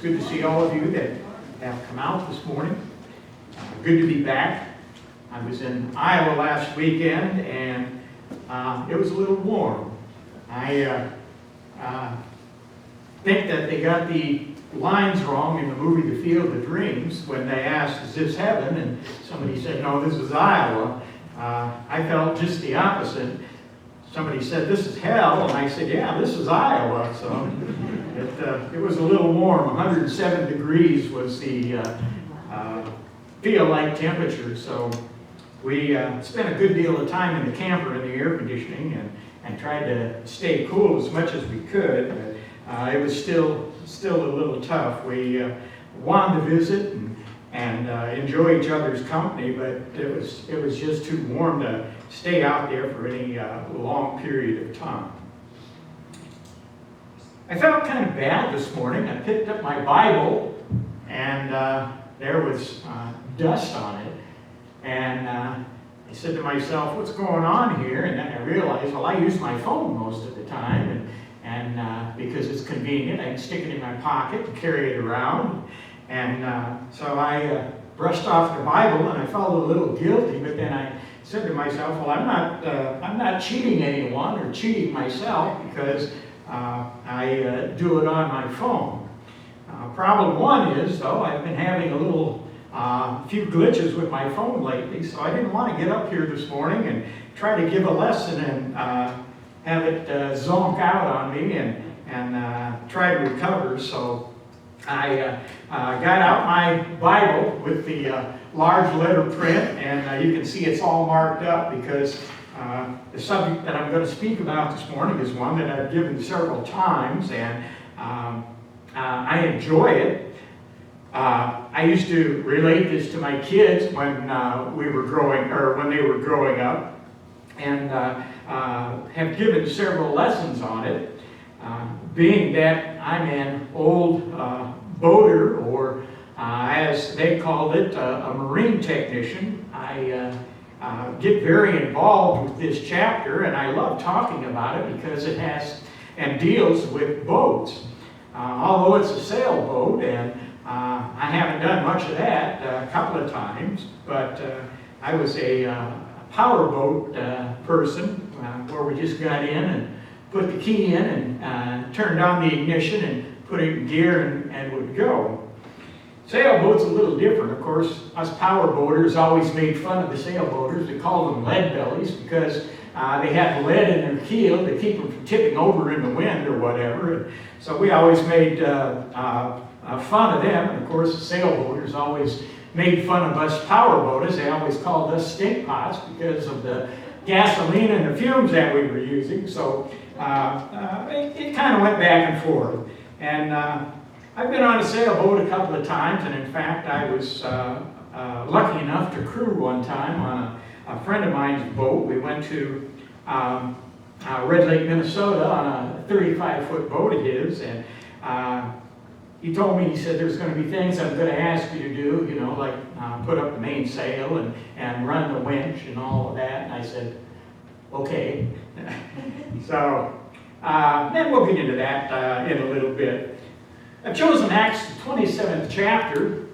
Good to see all of you that have come out this morning. Good to be back. I was in Iowa last weekend and it was a little warm. I think that they got the lines wrong in the movie The Field of Dreams when they asked, "Is this heaven?" And somebody said, "No, this is Iowa." I felt just the opposite. Somebody said, "This is hell," and I said, "Yeah, this is Iowa." So it was a little warm. 107 degrees was the feel-like temperature. So we spent a good deal of time in the camper in the air conditioning and tried to stay cool as much as we could. But it was still a little tough. We wanted to visit and enjoy each other's company, but it was just too warm to stay out there for any long period of time. I felt kind of bad this morning. I picked up my Bible, and there was dust on it. And I said to myself, "What's going on here?" And then I realized, well, I use my phone most of the time, and because it's convenient, I can stick it in my pocket and carry it around. And so I brushed off the Bible, and I felt a little guilty. But then I said to myself, well, I'm not cheating anyone or cheating myself because I do it on my phone. Problem one is, though, I've been having a few glitches with my phone lately, so I didn't want to get up here this morning and try to give a lesson and have it zonk out on me and try to recover. So I got out my Bible with the large letter print, and you can see it's all marked up because the subject that I'm going to speak about this morning is one that I've given several times, and I enjoy it. I used to relate this to my kids when they were growing up, and have given several lessons on it. Being that I'm an old boater, or as they called it, a marine technician, I get very involved with this chapter, and I love talking about it because it has and deals with boats. Although it's a sailboat, and I haven't done much of that a couple of times, but I was a powerboat person where we just got in and put the key in and turned on the ignition and put it in gear and would go. Sailboat's a little different. Of course, us powerboaters always made fun of the sailboaters. We called them lead bellies because they had lead in their keel to keep them from tipping over in the wind or whatever. So we always made fun of them. And of course, the sailboaters always made fun of us powerboaters. They always called us stink pots because of the gasoline and the fumes that we were using. So it kind of went back and forth. And I've been on a sailboat a couple of times, and in fact, I was lucky enough to crew one time on a friend of mine's boat. We went to Red Lake, Minnesota on a 35-foot boat of his, and he told me, he said, "There's going to be things I'm going to ask you to do, like put up the mainsail and run the winch and all of that." And I said, "Okay." So then we'll get into that in a little bit. I've chosen Acts, the 27th chapter.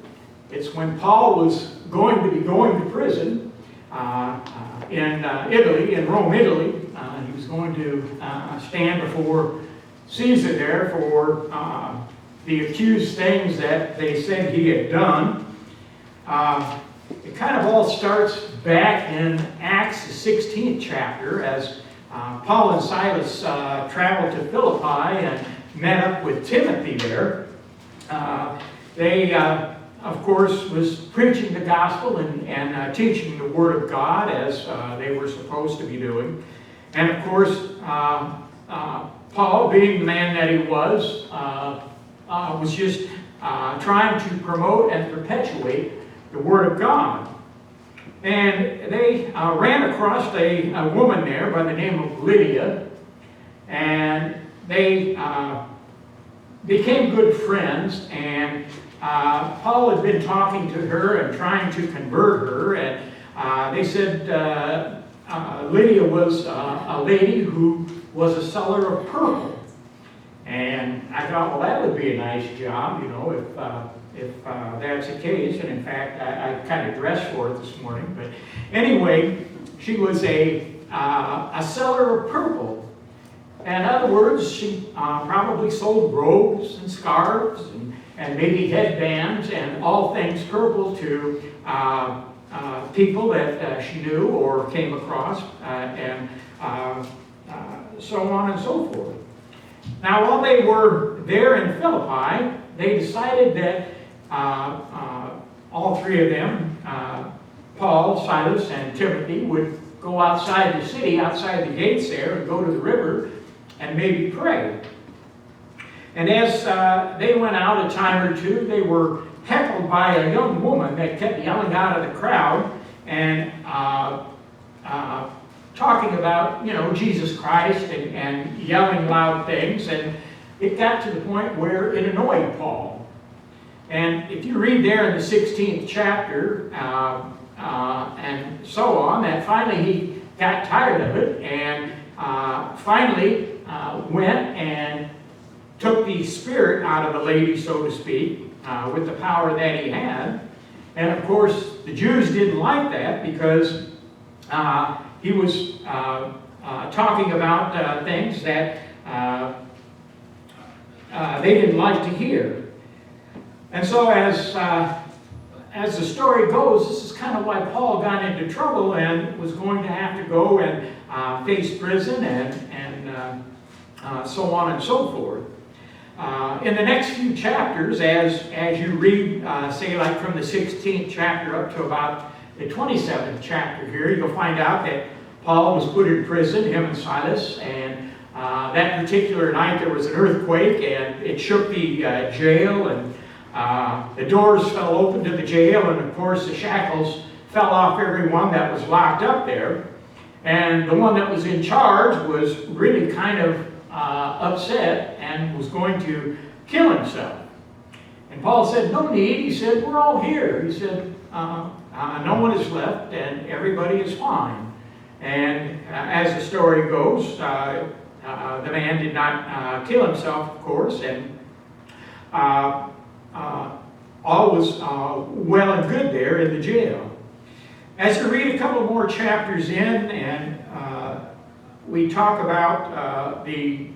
It's when Paul was going to prison in Italy, in Rome, Italy. He was going to stand before Caesar there for the accused things that they said he had done. It kind of all starts back in Acts, the 16th chapter, as Paul and Silas traveled to Philippi and met up with Timothy there. They, of course, was preaching the gospel and teaching the Word of God as they were supposed to be doing. And of course, Paul, being the man that he was just trying to promote and perpetuate the Word of God. And they ran across a woman there by the name of Lydia, and they became good friends, and Paul had been talking to her and trying to convert her, and they said Lydia was a lady who was a seller of purple. And I thought, well, that would be a nice job, you know, if that's the case. And in fact, I kind of dressed for it this morning. But anyway, she was a seller of purple. In other words, she probably sold robes and scarves and maybe headbands and all things purple to people that she knew or came across, and so on and so forth. Now, while they were there in Philippi, they decided that all three of them, Paul, Silas, and Timothy, would go outside the city, outside the gates there, and go to the river and maybe pray. And as they went out a time or two, they were heckled by a young woman that kept yelling out of the crowd and talking about, you know, Jesus Christ and yelling loud things. And it got to the point where it annoyed Paul. And if you read there in the 16th chapter and so on, that finally he got tired of it and finally went and took the spirit out of the lady, so to speak, with the power that he had. And of course, the Jews didn't like that because he was talking about things that they didn't like to hear. And so as the story goes, this is kind of why Paul got into trouble and was going to have to go and face prison and so on and so forth. In the next few chapters, as you read, say like from the 16th chapter up to about the 27th chapter here, you'll find out that Paul was put in prison, him and Silas, and that particular night there was an earthquake and it shook the jail, and the doors fell open to the jail, and of course the shackles fell off everyone that was locked up there. And the one that was in charge was really kind of upset and was going to kill himself. And Paul said, no need. He said, we're all here. He said, no one is left and everybody is fine. And as the story goes, the man did not kill himself, of course, and all was well and good there in the jail. As you read a couple more chapters in, and we talk about the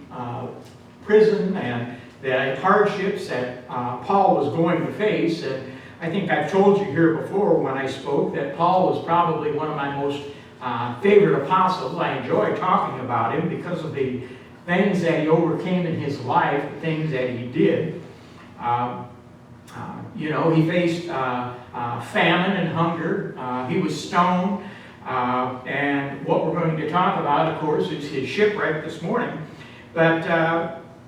prison and the hardships that Paul was going to face. And I think I've told you here before when I spoke that Paul was probably one of my most favorite apostles. I enjoy talking about him because of the things that he overcame in his life, the things that he did. You know, he faced famine and hunger. He was stoned. And what we're going to talk about, of course, is his shipwreck this morning. But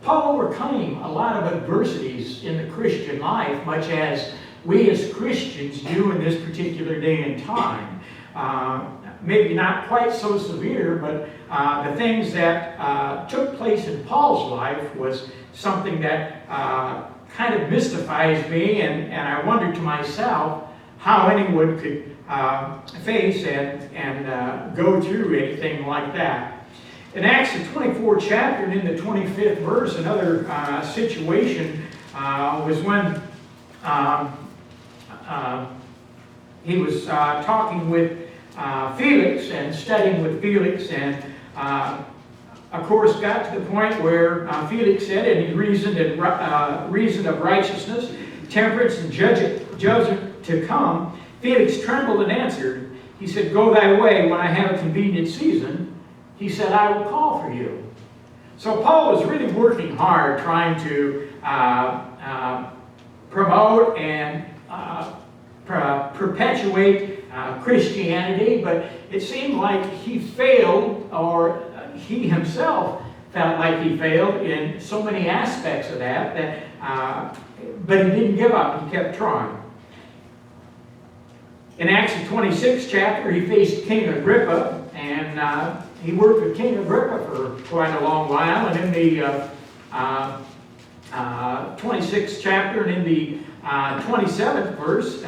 Paul overcame a lot of adversities in the Christian life, much as we as Christians do in this particular day and time. Maybe not quite so severe, but the things that took place in Paul's life was something that kind of mystifies me, and I wonder to myself how anyone could face and go through anything like that. In Acts the 24th chapter and in the 25th verse, another situation was when he was talking with Felix and studying with Felix, and of course got to the point where Felix said, and he reasoned of righteousness, temperance, and judgment to come. Felix trembled and answered. He said, go thy way. When I have a convenient season, he said, I will call for you. So Paul was really working hard trying to promote and perpetuate Christianity, but it seemed like he failed, or he himself felt like he failed in so many aspects of that, but he didn't give up. He kept trying. In Acts the 26th chapter, he faced King Agrippa, and he worked with King Agrippa for quite a long while. And in the 26th chapter and in the 27th verse,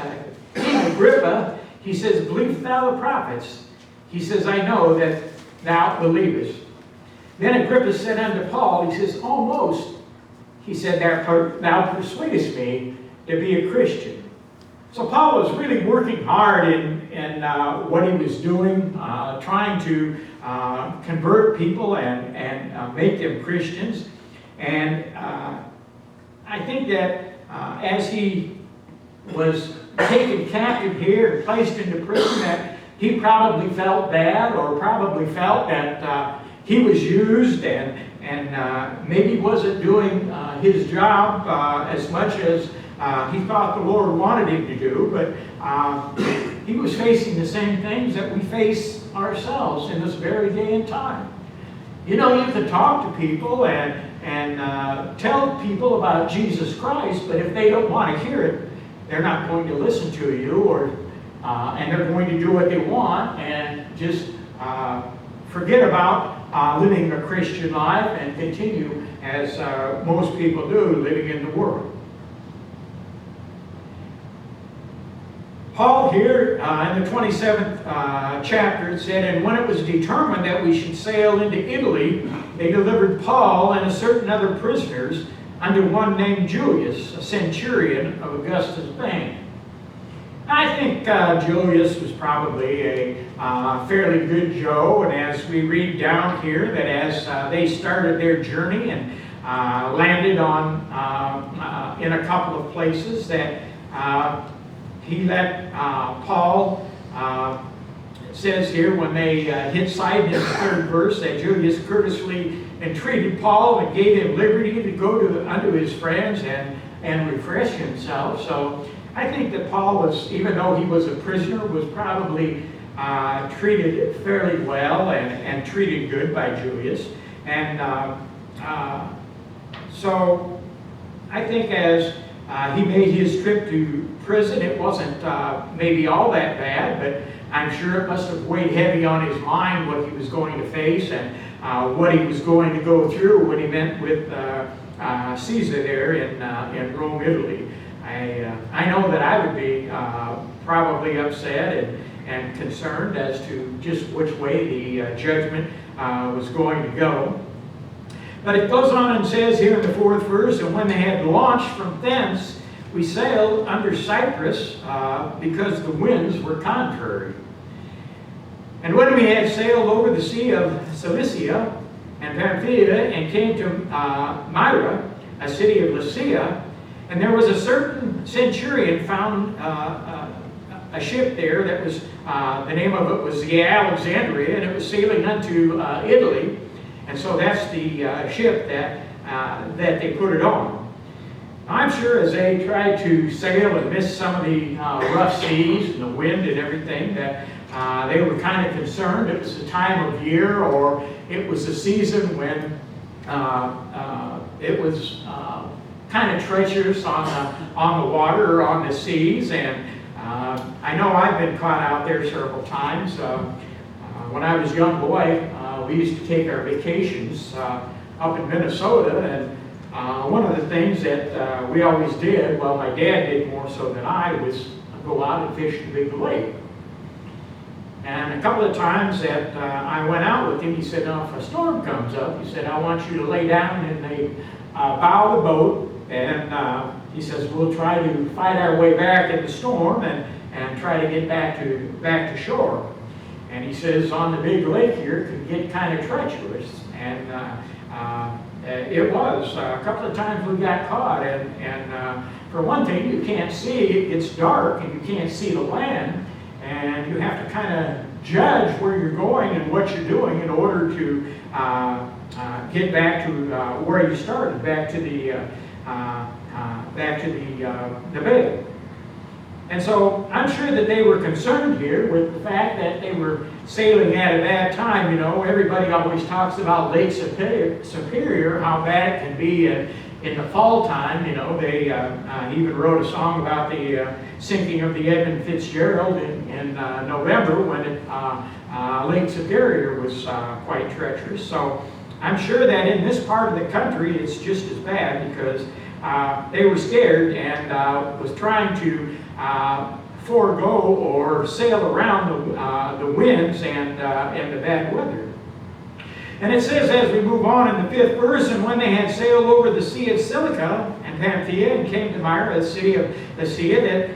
King Agrippa, he says, believest thou the prophets? He says, I know that thou believest. Then Agrippa said unto Paul, he says, almost he said, thou persuadest me to be a Christian. So Paul was really working hard in what he was doing, trying to convert people and make them Christians. And I think that as he was taken captive here and placed into prison, that he probably felt bad, or probably felt that he was used and maybe wasn't doing his job as much as he thought the Lord wanted him to do. But he was facing the same things that we face ourselves in this very day and time. You know, you can talk to people and tell people about Jesus Christ, but if they don't want to hear it, they're not going to listen to you, or and they're going to do what they want and just forget about living a Christian life and continue as most people do, living in the world. Paul here in the 27th chapter, it said, "And when it was determined that we should sail into Italy, they delivered Paul and a certain other prisoners unto one named Julius, a centurion of Augustus' band." I think Julius was probably a fairly good Joe, and as we read down here, that as they started their journey and landed on in a couple of places, that he let Paul, it says here, when they hit sight in the 3rd verse, that Julius courteously entreated Paul and gave him liberty to go unto his friends and refresh himself. So I think that Paul was, even though he was a prisoner, was probably treated fairly well and treated good by Julius. And so I think as he made his trip to prison, it wasn't maybe all that bad, but I'm sure it must have weighed heavy on his mind what he was going to face and what he was going to go through when he met with Caesar there in Rome, Italy. I know that I would be probably upset and concerned as to just which way the judgment was going to go. But it goes on and says here in the 4th verse, "And when they had launched from thence, we sailed under Cyprus because the winds were contrary. And when we had sailed over the sea of Cilicia and Pamphylia and came to Myra, a city of Lycia, and there was a certain centurion found a ship there that was, the name of it was the Alexandria, and it was sailing unto Italy. And so that's the ship that they put it on. I'm sure as they tried to sail and miss some of the rough seas and the wind and everything, that they were kind of concerned. It was the time of year, or it was the season when it was kind of treacherous on the water or on the seas. And I know I've been caught out there several times. When I was a young boy, we used to take our vacations up in Minnesota, and one of the things that we always did, well, my dad did more so than I, was go out and fish the big lake. And a couple of times that I went out with him, he said, "Now, if a storm comes up," he said, "I want you to lay down in the bow of the boat, and he says, we'll try to fight our way back in the storm and try to get back to shore." And he says, on the big lake here, it could get kind of treacherous. And it was. A couple of times we got caught. And for one thing, you can't see. It gets dark, and you can't see the land. And you have to kind of judge where you're going and what you're doing in order to get back to where you started, back to the bay. And so I'm sure that they were concerned here with the fact that they were sailing at a bad time. You know, everybody always talks about Lake Superior, how bad it can be in the fall time. You know, they even wrote a song about the sinking of the Edmund Fitzgerald in November, when Lake Superior was quite treacherous. So I'm sure that in this part of the country it's just as bad, because they were scared and was trying to forego or sail around the winds and the bad weather. And it says, as we move on in the 5th verse, and when they had sailed over the sea of Cilicia and Pamphylia and came to Myra, the city of Lycia, that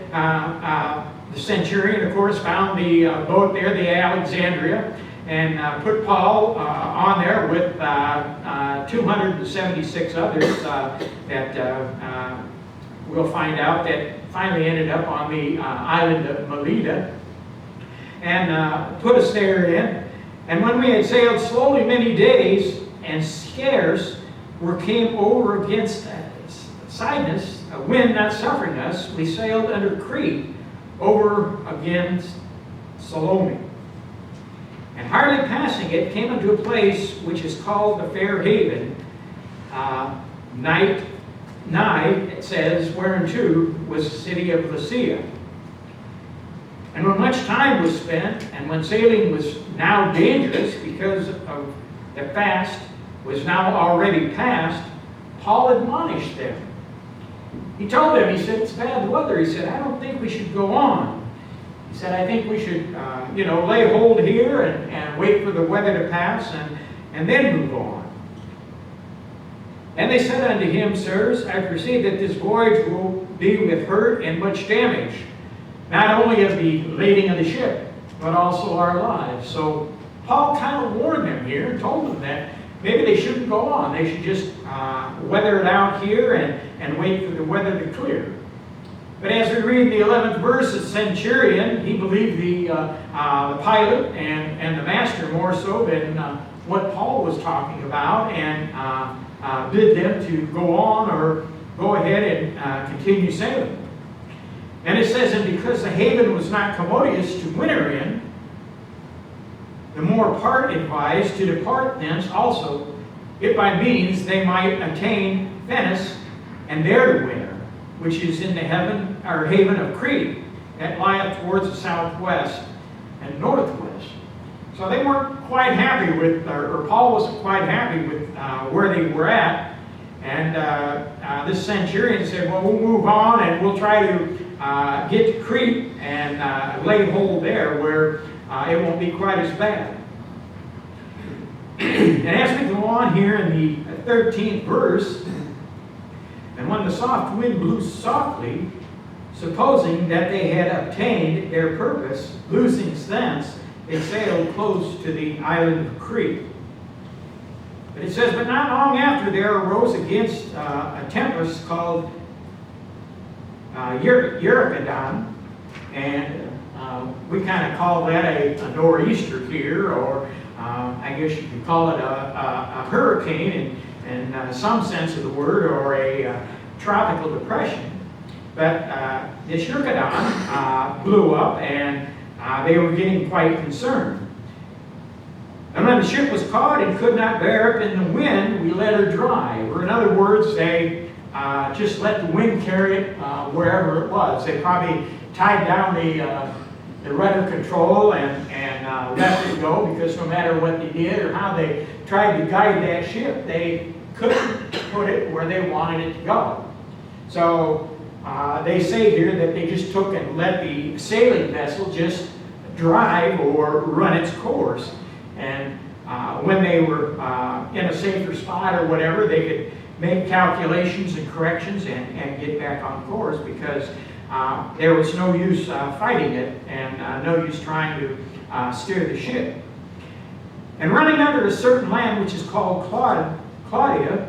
the centurion, of course, found the boat there, the Alexandria, and put Paul on there with 276 others that we'll find out that finally ended up on the island of Melita, and put us therein. And when we had sailed slowly many days, and scarce came over against Cydnus, a wind not suffering us, we sailed under Crete over against Salome. And hardly passing it, came unto a place which is called the Fair Haven, nigh, it says, whereunto was the city of Lycia. And when much time was spent, and when sailing was now dangerous, because of the fast was now already past, Paul admonished them. He told them, he said, it's bad weather. He said, I don't think we should go on. He said, I think we should, lay hold here and wait for the weather to pass and then move on. And they said unto him, Sirs, I perceive that this voyage will be with hurt and much damage, not only of the lading of the ship, but also our lives. So Paul kind of warned them here and told them that maybe they shouldn't go on. They should just weather it out here and wait for the weather to clear. But as we read the 11th verse, the centurion, he believed the pilot and the master more so than what Paul was talking about, and bid them to go on or go ahead and continue sailing. And it says, and because the haven was not commodious to winter in, the more part advised to depart thence also, if by means they might attain Venice, and there to winter, which is in the haven of Crete, that lieth towards the southwest and northwest. So they weren't quite happy with, or Paul wasn't quite happy with where they were at. And this centurion said, well, we'll move on and we'll try to get to Crete and lay hold there where it won't be quite as bad. And as we go on here in the 13th verse, and when the soft wind blew softly, supposing that they had obtained their purpose, loosing thence, they sailed close to the island of Crete. But it says, but not long after there arose against a tempest called Euroclydon, and we kind of call that a nor'easter here, or I guess you could call it a hurricane in some sense of the word, or a tropical depression. But this Euroclydon blew up, and they were getting quite concerned. And when the ship was caught and could not bear up in the wind, we let her drive. Or in other words, they just let the wind carry it wherever it was. They probably tied down the rudder control and let it go, because no matter what they did or how they tried to guide that ship, they couldn't put it where they wanted it to go. So they say here that they just took and let the sailing vessel just drive or run its course. And when they were in a safer spot or whatever, they could make calculations and corrections and get back on course, because there was no use fighting it and no use trying to steer the ship. And running under a certain land which is called Claudia,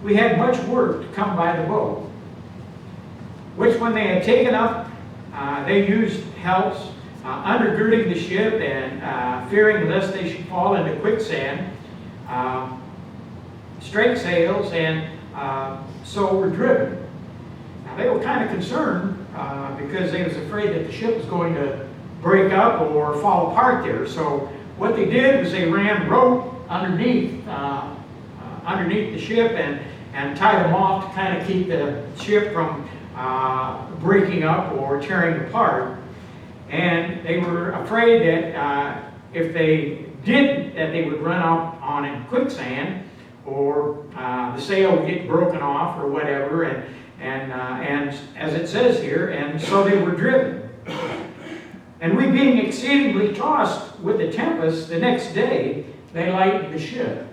we had much work to come by the boat, which when they had taken up, they used helps, undergirding the ship and fearing lest they should fall into quicksand, straight sails, and so were driven. Now they were kind of concerned because they was afraid that the ship was going to break up or fall apart there. So what they did was they ran rope underneath the ship and tied them off to kind of keep the ship from breaking up or tearing apart. And they were afraid that if they didn't, that they would run off on in quicksand, or the sail would get broken off or whatever, and as it says here, and so they were driven. And we being exceedingly tossed with the tempest, the next day they lightened the ship.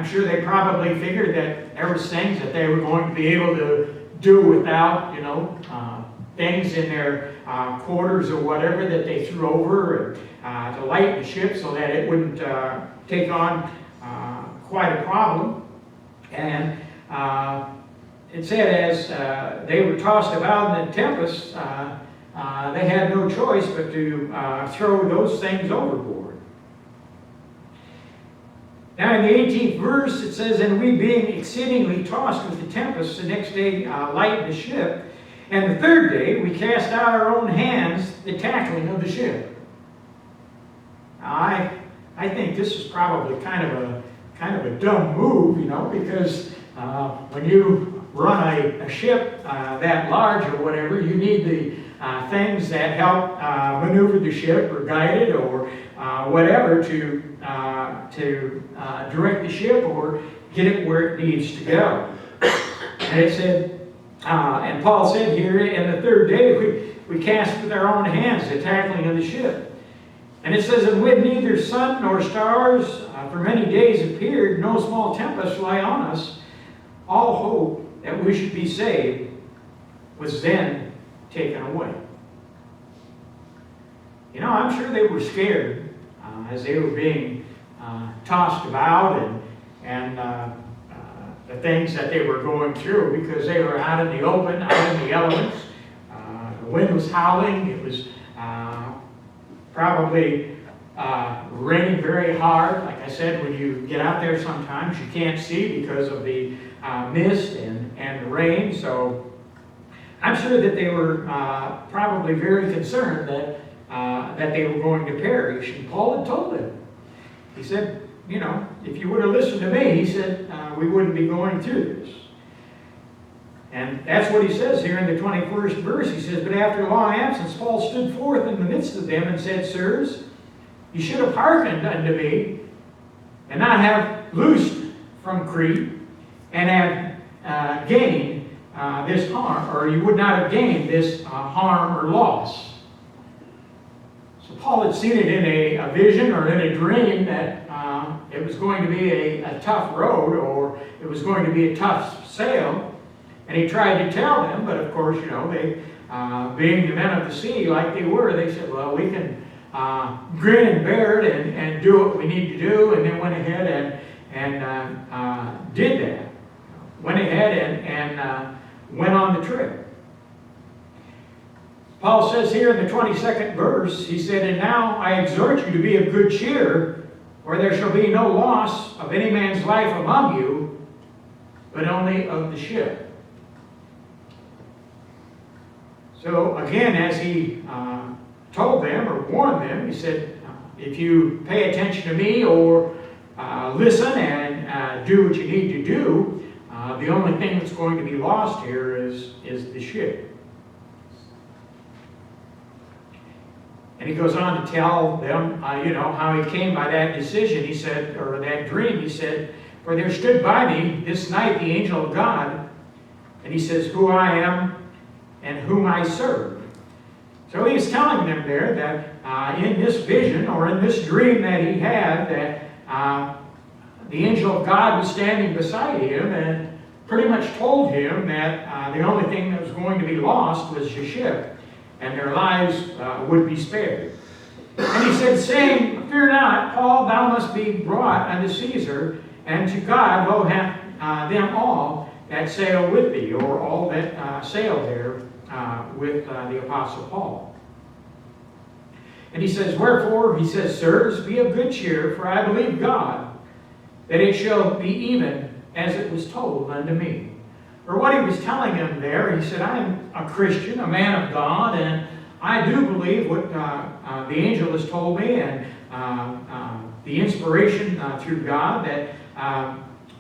I'm sure they probably figured that there was things that they were going to be able to do without, things in their quarters or whatever that they threw over to lighten the ship so that it wouldn't take on quite a problem. And it said as they were tossed about in the tempest, they had no choice but to throw those things overboard. Now in the 18th verse it says, "And we being exceedingly tossed with the tempest, the next day lightened the ship. And the third day we cast out our own hands the tackling of the ship." Now, I think this is probably kind of a dumb move, because when you run a ship that large or whatever, you need the things that help maneuver the ship or guide it or whatever to direct the ship or get it where it needs to go. And it said, and Paul said here, "In the third day we cast with our own hands the tackling of the ship." And it says, "And when neither sun nor stars for many days appeared, no small tempest lay on us, all hope that we should be saved was then taken away." I'm sure they were scared as they were being tossed about and the things that they were going through, because they were out in the open, out in the elements. The wind was howling. It was probably raining very hard. Like I said, when you get out there sometimes you can't see because of the mist and the rain. So I'm sure that they were probably very concerned that they were going to perish. And Paul had told them. He said, if you would have listened to me, he said, we wouldn't be going through this. And that's what he says here in the 21st verse. He says, "But after a long absence, Paul stood forth in the midst of them and said, Sirs, you should have hearkened unto me, and not have loosed from Crete, and have gained this harm, or you would not have gained this harm or loss." So Paul had seen it in a vision or in a dream that it was going to be a tough road, or it was going to be a tough sail. And he tried to tell them, but of course, they, being the men of the sea like they were, they said, "Well, we can grin and bear it and do what we need to do." And they went ahead and did that. Went ahead and went on the trip. Paul says here in the 22nd verse, he said, "And now I exhort you to be of good cheer, or there shall be no loss of any man's life among you, but only of the ship." So again, as he told them or warned them, he said, if you pay attention to me or listen and do what you need to do, the only thing that's going to be lost here is the ship. And he goes on to tell them, how he came by that decision. He said, or that dream, he said, "For there stood by me this night the angel of God," and he says, "who I am and whom I serve." So he's telling them there that in this vision or in this dream that he had, that the angel of God was standing beside him and pretty much told him that the only thing that was going to be lost was the ship, and their lives would be spared. And he said, saying, "Fear not, Paul, thou must be brought unto Caesar, and to God owe them all that sail with thee," or all that sailed there with the Apostle Paul. And he says, "Wherefore," he says, "Sirs, be of good cheer, for I believe God, that it shall be even as it was told unto me." Or what he was telling them there, he said, "I am a Christian, a man of God, and I do believe what the angel has told me, and the inspiration through God, that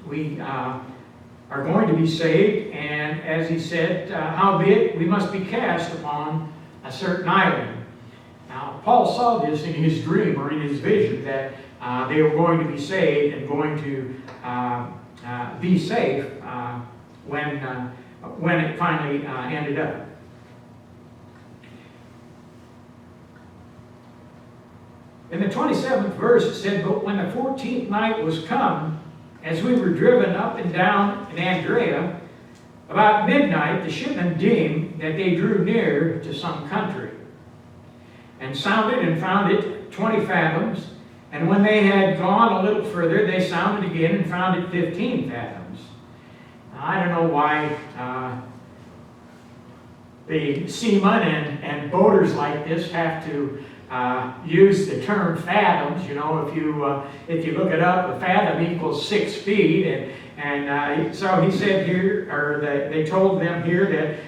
we are going to be saved. And as he said, howbeit we must be cast upon a certain island." Now, Paul saw this in his dream or in his vision, that they were going to be saved and going to be safe when it finally ended up. In the 27th verse it said, "But when the 14th night was come, as we were driven up and down in Andrea, about midnight the shipmen deemed that they drew near to some country, and sounded and found it 20 fathoms. And when they had gone a little further, they sounded again and found it 15 fathoms. Now, I don't know why the seamen and boaters like this have to use the term fathoms. You know, if you look it up, a fathom equals 6 feet, and so he said here, or they told them here that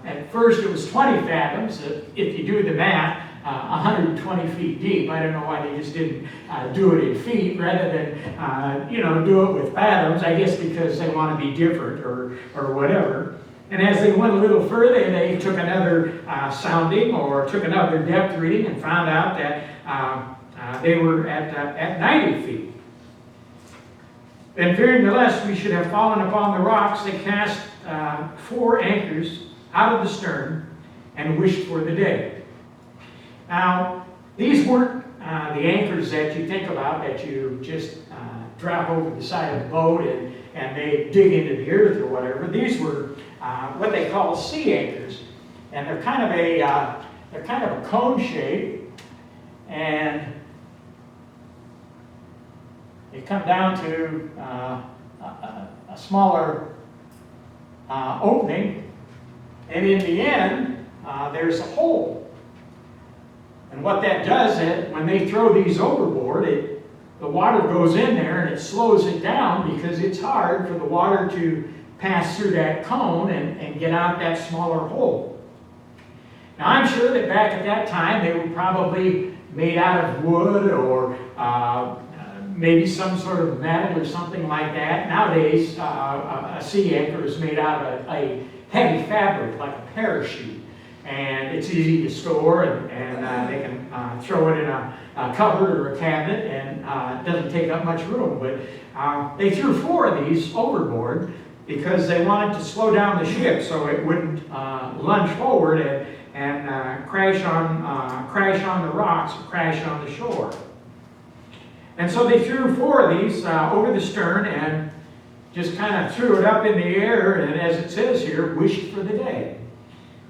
at first it was 20 fathoms. If you do the math, 120 feet deep. I don't know why they just didn't do it in feet rather than do it with fathoms. I guess because they want to be different or whatever. And as they went a little further, they took another sounding or took another depth reading and found out that they were at 90 feet. Then, fearing lest we should have fallen upon the rocks, they cast 4 anchors out of the stern and wished for the day. Now, these weren't the anchors that you think about, that you just drop over the side of the boat and they dig into the earth or whatever. These were what they call sea anchors, and they're kind of a cone shape, and they come down to a smaller opening, and in the end there's a hole. And what that does is when they throw these overboard, the water goes in there and it slows it down because it's hard for the water to pass through that cone and get out that smaller hole. Now, I'm sure that back at that time they were probably made out of wood or maybe some sort of metal or something like that. Nowadays, a sea anchor is made out of a heavy fabric like a parachute. And it's easy to store, and they can throw it in a cupboard or a cabinet, and it doesn't take up much room. But they threw 4 of these overboard because they wanted to slow down the ship so it wouldn't lunge forward and crash on the rocks, or crash on the shore. And so they threw 4 of these over the stern and just kind of threw it up in the air, and as it says here, wished for the day,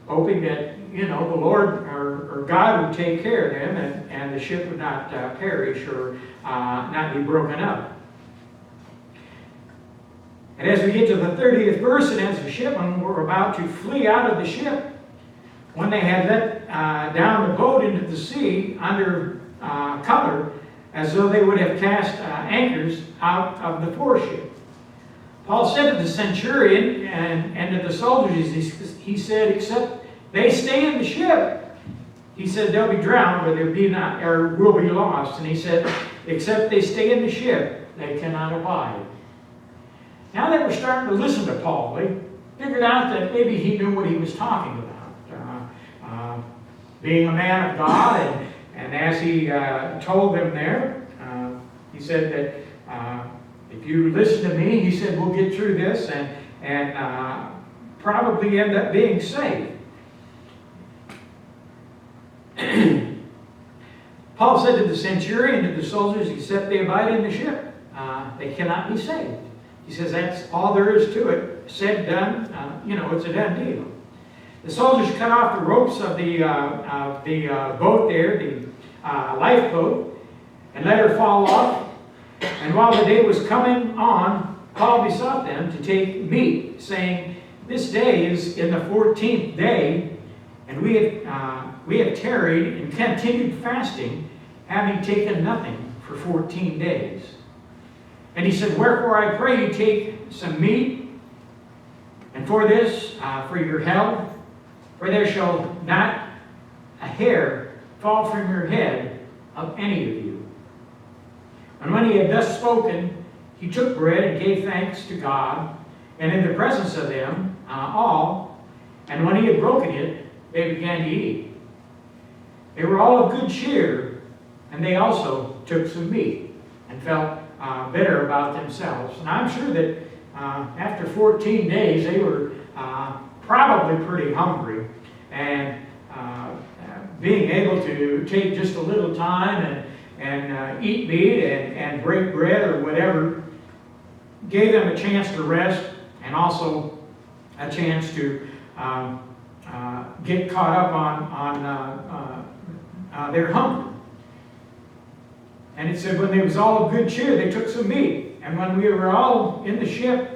hoping that, the Lord or God would take care of them and the ship would not perish or not be broken up. And as we get to the 30th verse, and as the shipmen were about to flee out of the ship, when they had let down the boat into the sea under cover, as though they would have cast anchors out of the foreship. Paul said to the centurion and to the soldiers, he said, except they stay in the ship, he said, they'll be drowned, or will be lost. And he said, except they stay in the ship, they cannot abide. Now they were starting to listen to Paul. They figured out that maybe he knew what he was talking about. Being a man of God, and as he told them there, he said that if you listen to me, he said, we'll get through this and probably end up being saved. Paul said to the centurion and to the soldiers, except they abide in the ship, they cannot be saved. He says that's all there is to it. Said, done, it's a done deal. The soldiers cut off the ropes of the boat there, the lifeboat, and let her fall off. And while the day was coming on, Paul besought them to take meat, saying, this day is in the 14th day, and we have tarried and continued fasting, having taken nothing for 14 days. And he said, wherefore I pray you take some meat, and for this, for your health, for there shall not a hair fall from your head of any of you. And when he had thus spoken, he took bread and gave thanks to God, and in the presence of them all, and when he had broken it, they began to eat. They were all of good cheer, and they also took some meat, and felt bitter about themselves. And I'm sure that after 14 days, they were probably pretty hungry, and being able to take just a little time and eat meat and break bread or whatever gave them a chance to rest and also a chance to get caught up on their hunger. And it said when they was all of good cheer, they took some meat. And when we were all in the ship,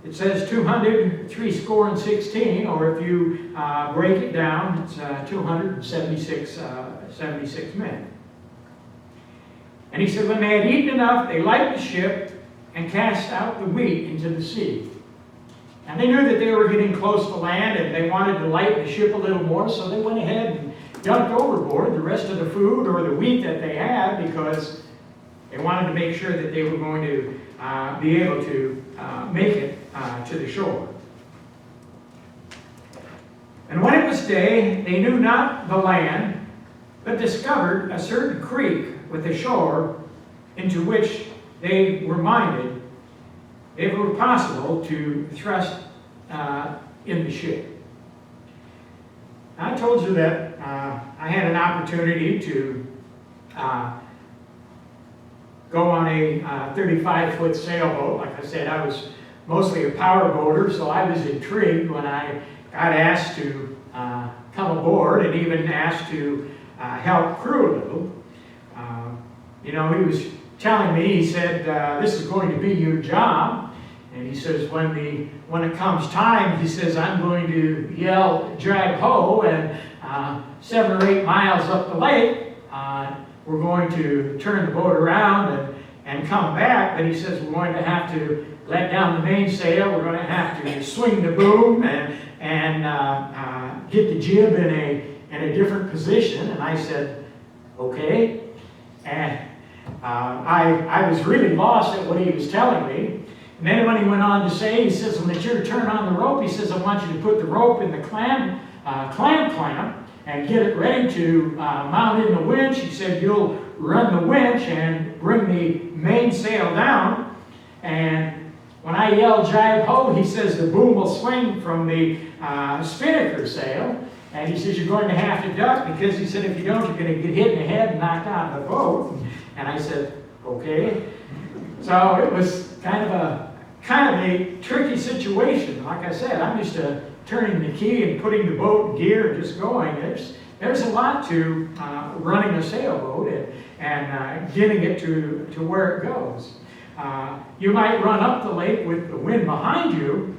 it says 276, or if you break it down, it's 276 men. And he said when they had eaten enough, they lightened the ship and cast out the wheat into the sea. And they knew that they were getting close to land and they wanted to lighten the ship a little more, so they went ahead and dumped overboard the rest of the food or the wheat that they had, because they wanted to make sure that they were going to be able to make it to the shore. And when it was day, they knew not the land, but discovered a certain creek with a shore, into which they were minded, if it were possible, to thrust in the ship. I told you that I had an opportunity to go on a 35-foot sailboat. Like I said, I was mostly a power boater, so I was intrigued when I got asked to come aboard and even asked to help crew a little. He was telling me, he said, this is going to be your job. And he says, when it comes time, he says, I'm going to yell, drag ho, and 7 or 8 miles up the lake, we're going to turn the boat around and come back. But he says, we're going to have to let down the mainsail, we're going to have to swing the boom and get the jib in a different position. And I said, okay. And I was really lost at what he was telling me. And then when he went on to say, he says, when it's your turn on the rope, he says, I want you to put the rope in the clamp and get it ready to mount in the winch. He said, you'll run the winch and bring the mainsail down. And when I yell jibe ho, he says, the boom will swing from the spinnaker sail. And he says, you're going to have to duck, because he said, if you don't, you're going to get hit in the head and knocked out of the boat. And I said, okay. So it was kind of a tricky situation. Like I said, I'm used to turning the key and putting the boat in gear and just going. There's a lot to running a sailboat and getting it to where it goes. You might run up the lake with the wind behind you,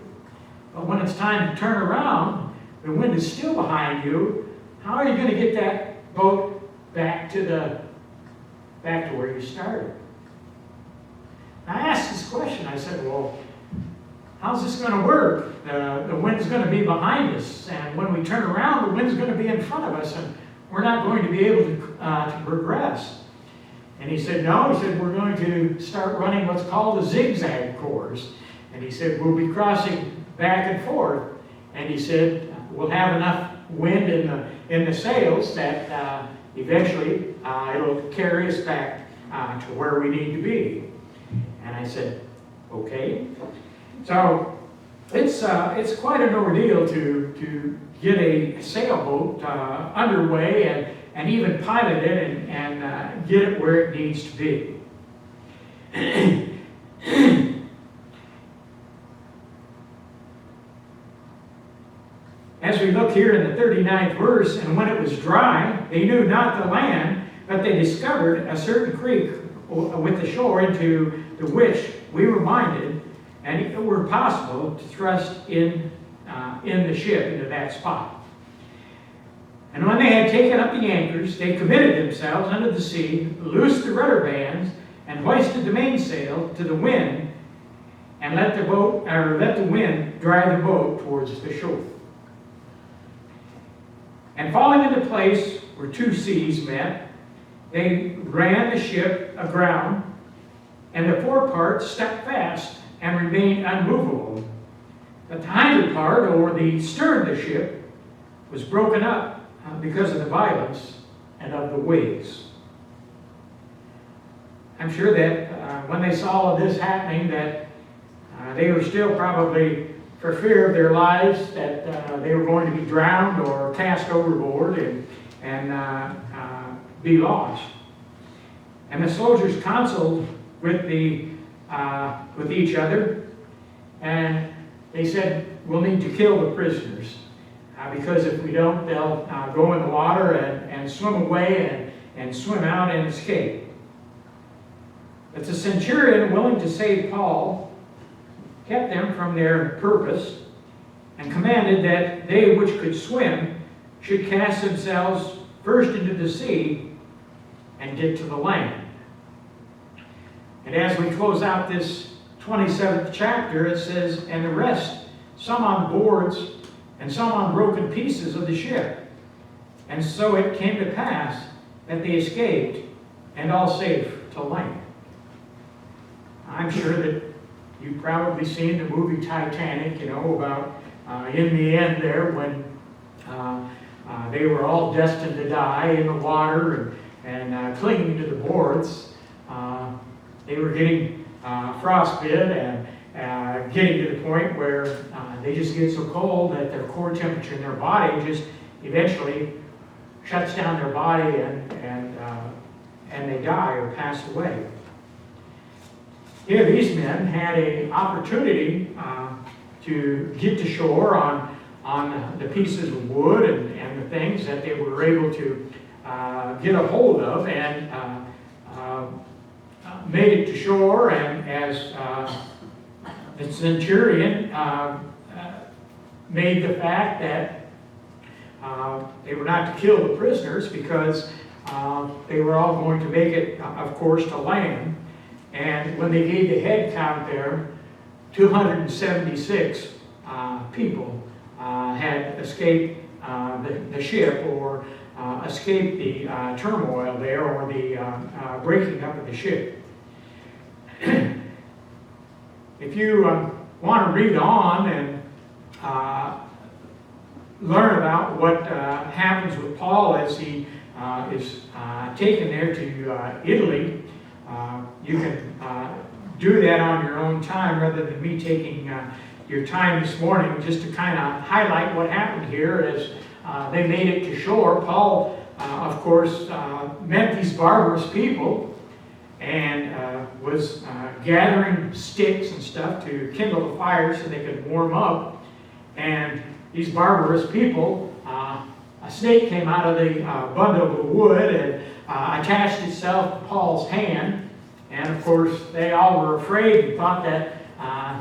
but when it's time to turn around, the wind is still behind you. How are you going to get that boat back to where you started? I asked this question. I said, well, how's this going to work? The wind's going to be behind us, and when we turn around, the wind's going to be in front of us, and we're not going to be able to progress. And he said, no. He said, we're going to start running what's called a zigzag course. And he said, we'll be crossing back and forth. And he said, we'll have enough wind in the sails that eventually it'll carry us back to where we need to be. And I said, okay. So it's quite an ordeal to get a sailboat underway and even pilot it and get it where it needs to be. As we look here in the 39th verse, and when it was dry, they knew not the land, but they discovered a certain creek with the shore, into the which we were minded, and it were possible to thrust in the ship into that spot. And when they had taken up the anchors, they committed themselves unto the sea, loosed the rudder bands, and hoisted the mainsail to the wind, and let the wind drive the boat towards the shore. And falling into place where 2 seas met, they ran the ship aground, and the forepart stuck fast and remained unmovable. But the hinder part, or the stern of the ship, was broken up because of the violence and of the waves. I'm sure that when they saw all of this happening, that they were still probably, for fear of their lives, that they were going to be drowned or cast overboard and be lost. And the soldiers counseled with the with each other. And they said, we'll need to kill the prisoners. Because if we don't, they'll go in the water and swim away and swim out and escape. But the centurion, willing to save Paul, kept them from their purpose and commanded that they which could swim should cast themselves first into the sea and get to the land. And as we close out this 27th chapter, it says, and the rest, some on boards and some on broken pieces of the ship. And so it came to pass that they escaped, and all safe to land. I'm sure that you've probably seen the movie Titanic, about in the end there when they were all destined to die in the water and clinging to the boards. They were getting frostbite and getting to the point where they just get so cold that their core temperature in their body just eventually shuts down their body and they die or pass away. Here, these men had an opportunity to get to shore on the pieces of wood and the things that they were able to get a hold of, and made it to shore. And as the centurion made the fact that they were not to kill the prisoners because they were all going to make it, of course, to land. And when they gave the head count there, 276 people had escaped the ship or escaped the turmoil there or the breaking up of the ship. If you want to read on and learn about what happens with Paul as he is taken there to Italy, you can do that on your own time rather than me taking your time this morning just to kind of highlight what happened here as they made it to shore. Paul, of course, met these barbarous people and was gathering sticks and stuff to kindle the fire so they could warm up. And these barbarous people, a snake came out of the bundle of wood and attached itself to Paul's hand. And of course, they all were afraid and thought that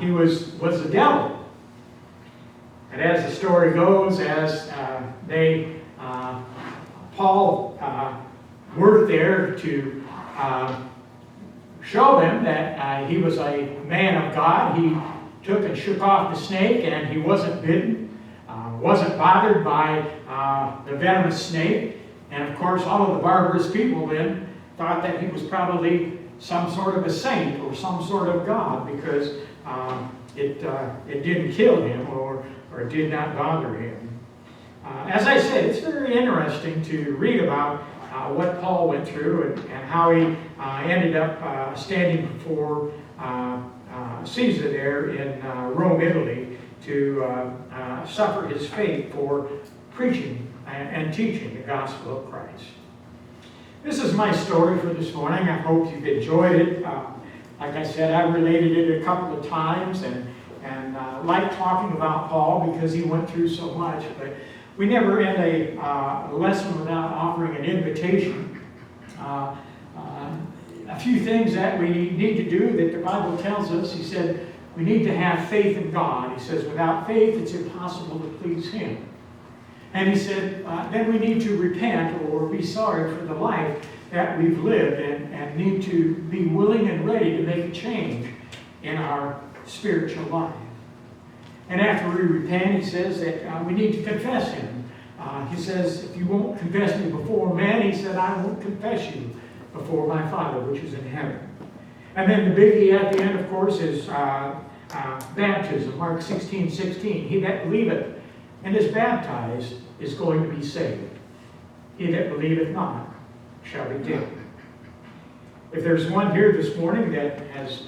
he was the devil. And as the story goes, as Paul worked there to show them that he was a man of God, he took and shook off the snake, and he wasn't bitten, wasn't bothered by the venomous snake. And of course, all of the barbarous people then thought that he was probably some sort of a saint or some sort of God because it didn't kill him or it did not bother him. As I said, it's very interesting to read about what Paul went through and how he ended up standing before Caesar there in Rome, Italy, to suffer his fate for preaching and teaching the gospel of Christ. This is my story for this morning. I hope you've enjoyed it. Like I said, I've related it a couple of times and like talking about Paul because he went through so much. But we never end a lesson without offering an invitation. A few things that we need to do that the Bible tells us. He said we need to have faith in God. He says without faith it's impossible to please Him. And he said, then we need to repent or be sorry for the life that we've lived and need to be willing and ready to make a change in our spiritual life. And after we repent, he says that we need to confess Him. He says, if you won't confess me before men, he said, I won't confess you before my Father which is in heaven. And then the biggie at the end, of course, is baptism, Mark 16:16. He that believeth and is baptized is going to be saved. He that believeth not shall be damned. If there's one here this morning that has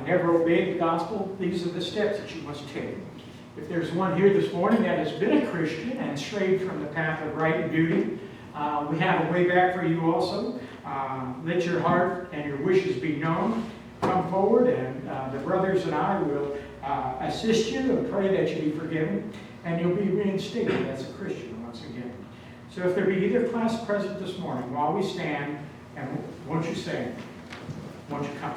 never obeyed the gospel, these are the steps that you must take. If there's one here this morning that has been a Christian and strayed from the path of right and duty, we have a way back for you also. Let your heart and your wishes be known. come forward, and the brothers and I will assist you and pray that you be forgiven, and you'll be reinstated as a Christian once again. So if there be either class present this morning, while we stand, and won't you stand? Won't you come?